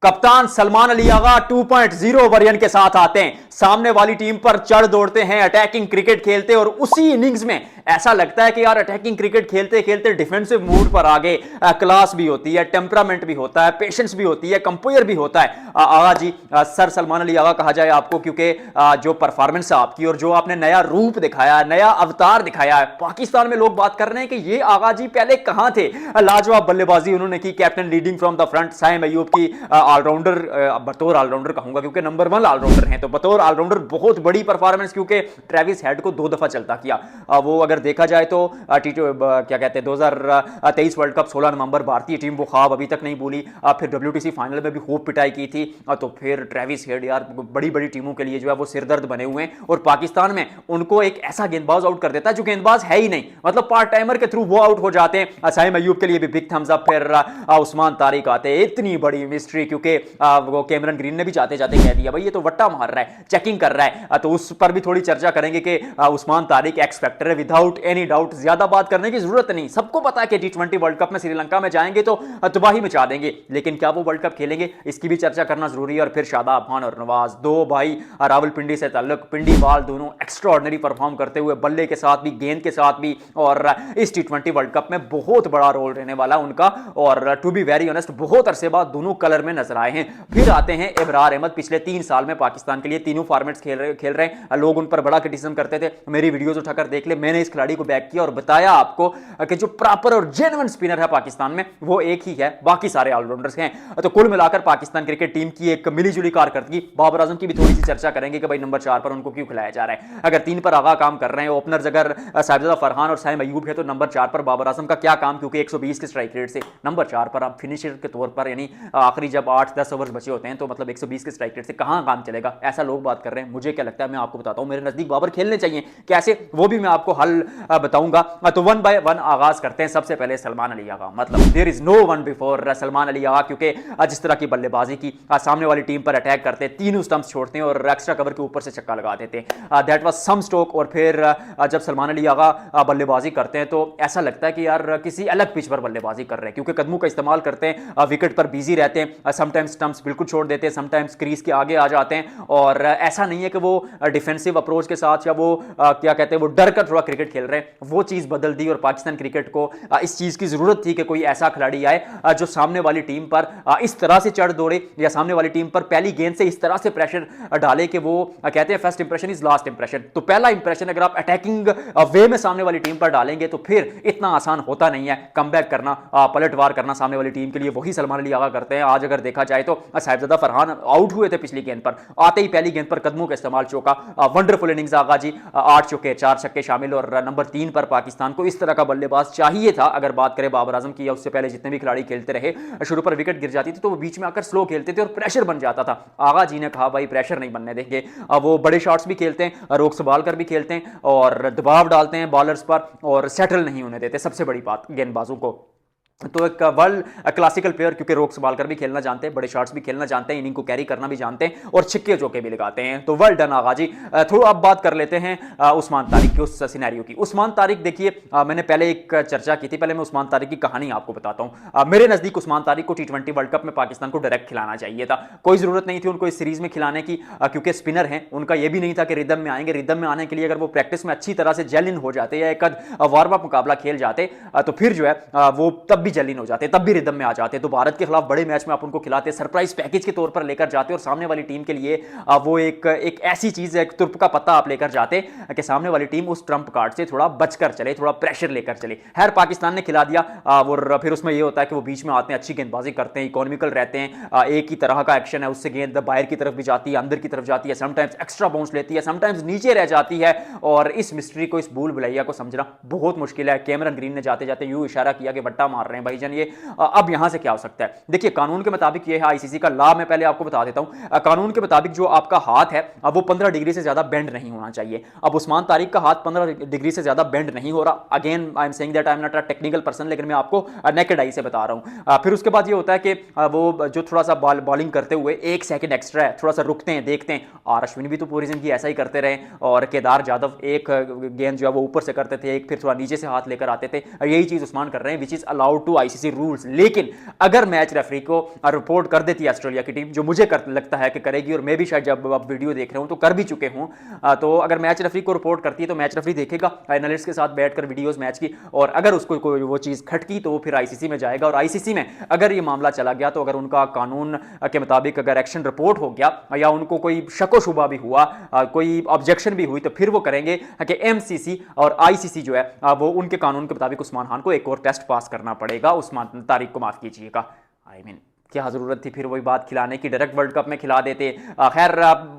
कप्तान सलमान अली आगा 2.0 वर्जन के साथ आते हैं, सामने वाली टीम पर चढ़ दौड़ते हैं, अटैकिंग क्रिकेट खेलते हैं और उसी इनिंग्स में ऐसा लगता है कि यार अटैकिंग क्रिकेट खेलते खेलते डिफेंसिव मूड पर आगे क्लास भी होती है, टेम्परामेंट भी होता है, पेशेंस भी होती है, कंपोयर भी होता है। आगा जी, सर सलमान अली आगा कहा जाए आपको, क्योंकि जो परफॉर्मेंस है आपकी और जो आपने नया रूप दिखाया है, नया अवतार दिखाया है, पाकिस्तान में लोग बात कर रहे हैं कि ये आगा जी पहले कहां थे। लाजवाब बल्लेबाजी उन्होंने की, captain leading from the front, Saim Ayub की ऑलराउंडर, बतौर ऑलराउंडर कहूंगा क्योंकि नंबर 1 ऑलराउंडर हैं, तो बतौर ऑलराउंडर बहुत बड़ी परफॉर्मेंस, क्योंकि ट्रेविस हेड को 2 दफा चलता किया। वो अगर देखा जाए तो क्या कहते हैं 2023 वर्ल्ड कप 16 नवंबर भारतीय टीम वो ख्वाब अभी तक नहीं भूली। फिर WTC फाइनल में भी खूब पिटाई की थी। तो फिर ट्रेविस हेड यार बड़ी बड़ी टीमों के लिए जो है वो सिरदर्द बने हुए हैं, और पाकिस्तान में उनको एक ऐसा गेंदबाज आउट कर देता है जो गेंदबाज है ही नहीं, मतलब पार्ट टाइमर के थ्रू वो आउट हो जाते हैं। साइम अयूब के लिए भी बिग थम्स अप। फिर उस्मान तारिक आते हैं, इतनी बड़ी मिस्ट्री, क्योंकि वो कैमरन ग्रीन ने भी जाते जाते कह दिया भाई ये तो वट्टा मार रहा है, चेकिंग कर रहा है। तो उस पर भी थोड़ी चर्चा करेंगे कि उस्मान तारिक एक्स फैक्टर है विदाउट एनी डाउट, ज्यादा बात करने की जरूरत नहीं। सबको पता है कि T20 वर्ल्ड कप में श्रीलंका में जाएंगे तो तबाही मचा देंगे, लेकिन क्या वो वर्ल्ड कप खेलेंगे, इसकी भी चर्चा करना जरूरी है। और फिर शादाब खान और नवाज, 2 भाई रावलपिंडी से ताल्लुक, पिंडी बाल, दोनों एक्स्ट्रा ऑर्डिनरी परफॉर्म करते हुए, बल्ले के साथ भी, गेंद के साथ भी, और इस T20 वर्ल्ड कप में बहुत बड़ा रोल रहने वाला उनका। और टू बी वेरी ऑनेस्ट बहुत अरसे बाद दोनों कलर में नजर आए हैं। फिर आते हैं इब्रार अहमद, पिछले 3 साल में पाकिस्तान के लिए तीनों फॉर्मेट्स खेल रहे हैं। लोग उन पर बड़ा क्रिटिसिज्म करते थे, मेरी वीडियोस उठाकर देख ले, मैंने इस खिलाड़ी को बैक किया और बताया आपको कि जो प्रॉपर और जेन्युइन स्पिनर है पाकिस्तान में वो एक ही है, बाकी सारे ऑलराउंडर्स हैं। तो कुल मिलाकर पाकिस्तान क्रिकेट टीम की एक मिलीजुली कारकर्दगी। बाबर आजम की भी थोड़ी सी चर्चा करेंगे कि भाई नंबर 4 पर उनको क्यों खिलाया जा रहा है। अगर 3 पर आगा काम कर रहे हैं, ओपनर्स अगर साहिबजादा फरहान और साइम अयूब है, तो नंबर 4 पर बाबर आजम का क्या काम, क्योंकि 120 के स्ट्राइक रेट से नंबर 4 पर आप फिनिशर के तौर पर, यानी आखिरी जब 8-10 ओवर बचे होते हैं तो मतलब 120 के स्ट्राइक रेट से कहां काम चलेगा, ऐसा लोग बात कर रहे हैं। मुझे क्या लगता है, मैं आपको बताता हूं, मेरे नजदीक बाबर खेलने चाहिए, कैसे वो भी मैं आपको हल बताऊंगा। तो 1 बाय 1 आगाज करते हैं। सबसे पहले सलमान अली आगा, मतलब there is no one before Salman Ali Agha, क्योंकि जिस तरह की बल्लेबाजी की, सामने वाली टीम पर अटैक करते हैं, तीनों स्टंप्स छोड़ते हैं और एक्स्ट्रा कवर के ऊपर से छक्का लगा देते हैं, दैट वाज सम स्ट्रोक। और फिर जब सलमान अली आगा बल्लेबाजी करते हैं तो ऐसा लगता है कि यार किसी अलग पिच पर बल्लेबाजी कर रहे हैं, क्योंकि कदमों का इस्तेमाल करते हैं, विकेट पर बिजी रहते हैं, समटाइम्स स्टंप्स बिल्कुल छोड़ देते हैं, समटाइम्स क्रीज के आगे आ जाते हैं। और ऐसा नहीं है कि वो डिफेंसिव अप्रोच के साथ या वो क्या कहते हैं वो डर कर थोड़ा क्रिकेट खेल रहे हैं, वो चीज बदल दी। और पाकिस्तान क्रिकेट को इस चीज की जरूरत थी कि कोई ऐसा खिलाड़ी आए जो सामने वाली टीम पर इस तरह से चढ़ दौड़े, या सामने वाली टीम पर पहली गेंद से इस तरह से प्रेशर डाले कि वो कहते हैं first impression is last impression. तो पहला इंप्रेशन अगर आप अटैकिंग वे में सामने वाली टीम पर डालेंगे तो फिर इतना आसान होता नहीं है कमबैक करना, पलटवार करना सामने वाली टीम के लिए। वही सलमान अली आगा करते हैं। आज अगर देखा जाए तो साहिबजादा फरहान आउट हुए थे पिछली गेंद पर, आते ही पहली गेंद पर कदमों का इस्तेमाल, चौका, वंडरफुल इनिंग्स आगा जी, 8 चौके 4 छक्के शामिल। और नंबर 3 पर पाकिस्तान को इस तरह का बल्लेबाज चाहिए था। अगर बात करें बाबर आजम की या उससे पहले जितने भी खिलाड़ी खेलते रहे, शुरू पर विकेट गिर जाती थी तो वो बीच में आकर स्लो खेलते थे और प्रेशर बन जाता था। आगा जी ने कहा भाई प्रेशर नहीं बनने देंगे। वो बड़े शॉट्स भी खेलते हैं, रोक संभाल कर भी खेलते हैं और दबाव डालते हैं बॉलर्स पर और सेटल नहीं होने देते, सबसे बड़ी बात गेंदबाजों को। तो एक वर्ल्ड क्लासिकल प्लेयर, क्योंकि रोक संभाल कर भी खेलना जानते हैं, बड़े शॉट्स भी खेलना जानते हैं, इनिंग को कैरी करना भी जानते हैं और छिक्के चौके भी लगाते हैं। तो वेल डन आगा जी। थोड़ा अब बात कर लेते हैं उस्मान तारिक की, उस सिनेरियो की। उस्मान तारिक देखिए, मैंने पहले एक चर्चा की थी, पहले मैं उस्मान तारिक की कहानी आपको बताता हूं। मेरे नजदीक उस्मान तारिक को T20 वर्ल्ड कप में पाकिस्तान को डायरेक्ट खिलाना चाहिए था, कोई जरूरत नहीं थी उनको इस सीरीज में खिलाने की, क्योंकि स्पिनर हैं। उनका यह भी नहीं था कि रिदम में आएंगे, रिदम में आने के लिए अगर वो प्रैक्टिस में अच्छी तरह से जेल इन हो जाते या एक वार्म अप मुकाबला खेल जाते तो फिर जो है वो तब भी जेल इन हो जाते, तब भी रिदम में आ जाते। तो भारत के खिलाफ बड़े मैच में आप उनको खिलाते, सरप्राइज पैकेज के तौर पर लेकर जाते और सामने वाली टीम के लिए वो एक ऐसी चीज है, एक तुर्प का पत्ता आप लेकर जाते कि सामने वाली टीम उस ट्रंप कार्ड से थोड़ा बचकर चले, थोड़ा प्रेशर लेकर चले। खैर पाकिस्तान ने खिला दिया। और फिर उसमें यह होता है कि वो बीच में आते हैं, अच्छी गेंदबाजी करते हैं, इकोनॉमिकल रहते हैं, एक ही तरह का एक्शन है, उससे गेंद बाहर की तरफ भी जाती है, अंदर की तरफ जाती है, समटाइम्स एक्स्ट्रा बाउंस लेती है, समटाइम्स नीचे रह जाती है। और इस मिस्ट्री को, इस भूल भुलैया को समझना बहुत मुश्किल है। कैमरन ग्रीन ने जाते जाते यूं इशारा किया कि बट्टा मार रहे हैं भाईजान ये, अब यहां से क्या हो सकता है। देखिए कानून के मुताबिक ये है, आईसीसी का लॉ मैं पहले आपको बता देता हूं। कानून के मुताबिक जो आपका हाथ है वो 15 डिग्री से ज्यादा बेंड नहीं होना चाहिए। अब उस्मान तारिक का हाथ 15 डिग्री से ज्यादा बेंड नहीं हो रहा। Again I am saying that I am not a technical person, लेकिन मैं आपको नेकेड आई से बता रहा हूं। फिर उसके बाद ये होता है कि वो जो थोड़ा सा बॉलिंग करते हुए 1 सेकंड एक्स्ट्रा है, थोड़ा सा रुकते हैं, देखते हैं। और अश्विन भी तो पूरी जिंदगी ऐसा ही करते रहे, और केदार जाधव एक गेंद जो है वो ऊपर से करते थे, एक फिर थोड़ा नीचे से हाथ लेकर आते थे। यही चीज उस्मान कर रहे हैं, which is allowed to ICC rules. लेकिन अगर मैच रेफरी को रिपोर्ट कर देती है ऑस्ट्रेलिया की टीम, जो मुझे लगता है कि करेगी, और मैं भी शायद जब आप वीडियो देख रहे हूं तो कर भी चुके हूं, तो अगर मैच रेफरी को रिपोर्ट करती है तो मैच रेफरी देखेगा एनालिस्ट के साथ बैठकर वीडियोस मैच की, और अगर उसको कोई वो चीज खटकी तो वो फिर आईसीसी में जाएगा, और आईसीसी में अगर ये मामला चला गया तो अगर उनका कानून के मुताबिक अगर एक्शन रिपोर्ट हो गया या उनको कोई शको शुबा भी हुआ, कोई ऑब्जेक्शन भी हुई, तो फिर वो करेंगे कि एमसीसी और आईसीसी जो है वो उनके कानून के मुताबिक उस्मान खान को एक और टेस्ट पास करना पड़ेगा। उस्मान तारिक को माफ कीजिएगा, आई मीन क्या जरूरत थी फिर वही बात खिलाने की, डायरेक्ट वर्ल्ड कप में खिला देते। खैर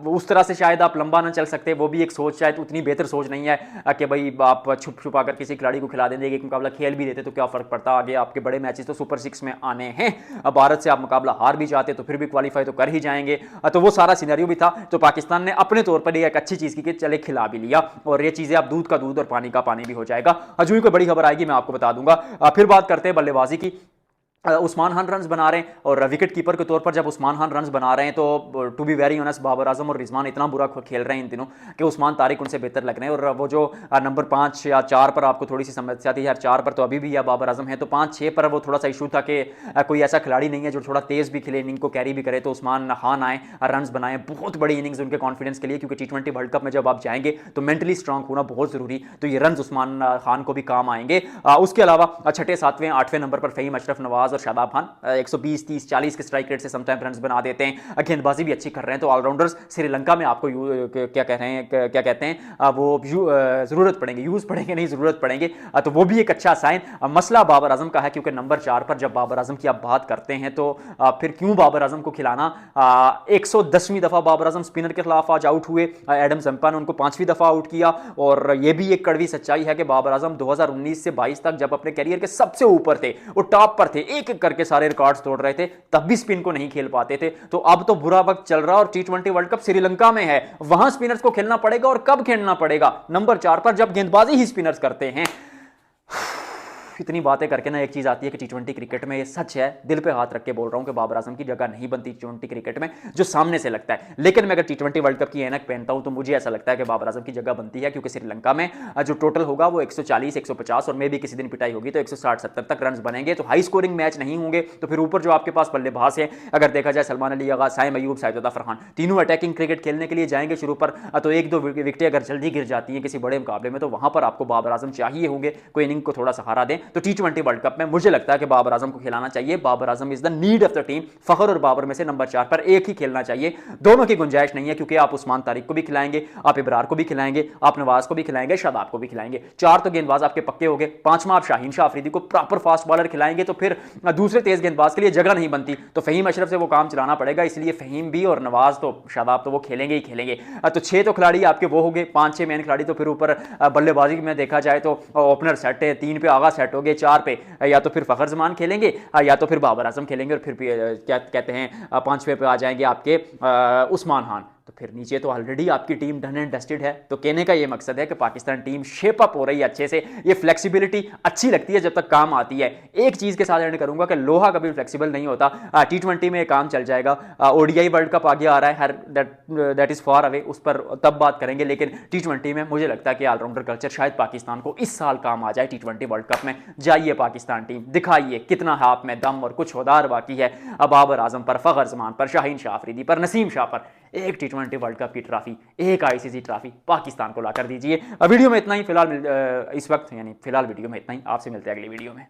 उस तरह से शायद आप लंबा ना चल सकते, वो भी एक सोच, शायद उतनी बेहतर सोच नहीं है कि भाई आप छुप छुपा कर किसी खिलाड़ी को खिला देंगे, एक मुकाबला खेल भी देते तो क्या फर्क पड़ता, आगे आपके बड़े मैचेस तो सुपर 6 में आने हैं। भारत से आप मुकाबला हार भी जाते तो फिर भी क्वालिफाई तो कर ही जाएंगे, तो वो सारा सिनेरियो भी था। तो पाकिस्तान ने अपने तौर पर एक अच्छी चीज की कि चले खिला भी लिया, और ये चीजें आप दूध का दूध और पानी का पानी भी हो जाएगा। अजूई कोई बड़ी खबर आएगी मैं आपको बता दूंगा। फिर बात करते हैं बल्लेबाजी की। उस्मान खान रन्स बना रहे हैं, और विकेट कीपर के तौर पर जब उस्मान खान रन्स बना रहे हैं तो to be very honest Babar Azam और रिजवान इतना बुरा खेल रहे हैं इन दिनों कि उस्मान तारिक उनसे बेहतर लग रहे हैं। और वो जो नंबर 5 या 4 पर आपको थोड़ी सी समस्या थी, यार 4 पर तो अभी भी या बाबर आजम है, तो 5-6 पर वो थोड़ा सा इशू था कि कोई ऐसा खिलाड़ी नहीं है जो थोड़ा तेज भी खेले, इनिंग को कैरी भी करे। तो उस्मान खान आए, रन्स बनाए, बहुत बड़ी इनिंग्स उनके कॉन्फिडेंस के लिए, क्योंकि T20 वर्ल्ड कप में जब आप जाएंगे तो मेंटली स्ट्रांग होना बहुत जरूरी, तो ये रन्स उस्मान खान को भी काम आएंगे। उसके अलावा 6, 7, 8वें नंबर पर फहीम अशरफ, नवाज और शादाब खान 120, 30, 40 के स्ट्राइक रेट से समटाइम रन्स बना देते हैं, गेंदबाजी भी अच्छी कर रहे हैं। तो ऑलराउंडर्स श्रीलंका में आपको क्या कह रहे हैं, क्या कहते हैं वो जरूरत पड़ेंगे, यूज पड़ेंगे नहीं जरूरत पड़ेंगे, तो वो भी एक अच्छा साइन। मसला बाबर आजम का है, क्योंकि नंबर 4 पर जब बाबर आजम की आप बात करते हैं तो फिर क्यों बाबर आजम को खिलाना। 110वीं दफा बाबर आजम स्पिनर के खिलाफ आज आउट हुए, एडम जंपा ने उनको 5वीं दफा आउट किया। और यह भी एक कड़वी सच्चाई है कि बाबर आजम 2019 से 22 तक जब अपने कैरियर के सबसे ऊपर थे, वो टॉप पर थे, एक एक करके सारे रिकॉर्ड्स तोड़ रहे थे, तब भी स्पिन को नहीं खेल पाते थे। तो अब तो बुरा वक्त चल रहा, और T20 वर्ल्ड कप श्रीलंका में है, वहां स्पिनर्स को खेलना पड़ेगा, और कब खेलना पड़ेगा, नंबर 4 पर जब गेंदबाजी ही स्पिनर्स करते हैं। इतनी बातें करके ना एक चीज आती है कि T20 क्रिकेट में, ये सच है, दिल पे हाथ रख के बोल रहा हूं कि बाबर आजम की जगह नहीं बनती T20 क्रिकेट में, जो सामने से लगता है। लेकिन मैं अगर T20 वर्ल्ड कप की ऐनक पहनता हूं तो मुझे ऐसा लगता है कि बाबर आजम की जगह बनती है, क्योंकि श्रीलंका में जो टोटल होगा वो 140, 150 और मे भी किसी दिन पिटाई होगी तो 160-70 तक रन बनेंगे। तो हाई स्कोरिंग मैच नहीं होंगे। तो फिर ऊपर जो आपके पास बल्लेबाज है, अगर देखा जाए सलमान अली आगा, साइम अयूब, साजिद फरहान, तीनों अटैकिंग क्रिकेट खेलने के लिए जाएंगे शुरू पर, तो 1-2 विकेटें अगर जल्दी गिर जाती हैं किसी बड़े मुकाबले में, तो वहां पर आपको बाबर आजम चाहिए होंगे, कोई इनिंग को थोड़ा सहारा दें। तो T20 वर्ल्ड कप में मुझे लगता है कि बाबर आजम को खिलाना चाहिए। Babar Azam is the need of the team. Fakhar और बाबर में से नंबर 4 पर एक ही खेलना चाहिए, दोनों की गुंजाइश नहीं है, क्योंकि आप उस्मान तारिक को भी खिलाएंगे, आप इब्रार को भी खिलाएंगे, आप नवाज को भी खिलाएंगे, शादाब को भी खिलाएंगे। 4 तो गेंदबाज आपके पक्के हो गए, 5वां आप शाहीन शाह अफरीदी को प्रॉपर फास्ट बॉलर खिलाएंगे, तो फिर दूसरे तेज गेंदबाज के लिए जगह नहीं बनती। तो फहीम अशरफ से वो काम चलाना पड़ेगा, इसलिए फहीम भी और नवाज तो शादाब तो वो खेलेंगे ही खेलेंगे। तो 6 तो खिलाड़ी आपके वो हो गए, 5-6 मेन खिलाड़ी। तो फिर ऊपर बल्लेबाजी में देखा जाए तो ओपनर सेट है, 3 पे आगा सेट हो गए, 4 पे या तो फिर फखर जमान खेलेंगे या तो फिर बाबर आजम खेलेंगे, और फिर क्या कहते हैं 5वें पे आ जाएंगे आपके उस्मान खान। तो फिर नीचे तो ऑलरेडी आपकी टीम डन एंड डस्टेड है। तो कहने का ये मकसद है कि पाकिस्तान टीम शेप अप हो रही है अच्छे से। ये फ्लेक्सिबिलिटी अच्छी लगती है जब तक काम आती है। एक चीज के साथ एंड करूंगा कि लोहा कभी फ्लेक्सिबल नहीं होता। T20 में काम चल जाएगा, ODI वर्ल्ड कप आगे आ रहा है, her that is far away, उस पर तब बात करेंगे। लेकिन T20 में मुझे लगता है कि ऑलराउंडर कल्चर शायद पाकिस्तान को इस साल काम आ जाए। T20 वर्ल्ड कप में जाइए पाकिस्तान टीम, दिखाइए कितना हाथ में दम और कुछ होदार बाकी है। अब बाबर आजम पर, फखर जमान पर, शाहीन शाह अफरीदी पर, नसीम शाह पर एक T20 वर्ल्ड कप की ट्रॉफी, एक ICC ट्रॉफी पाकिस्तान को लाकर दीजिए। वीडियो में इतना ही फिलहाल, इस वक्त यानी फिलहाल वीडियो में इतना ही। आपसे मिलते हैं अगली वीडियो में।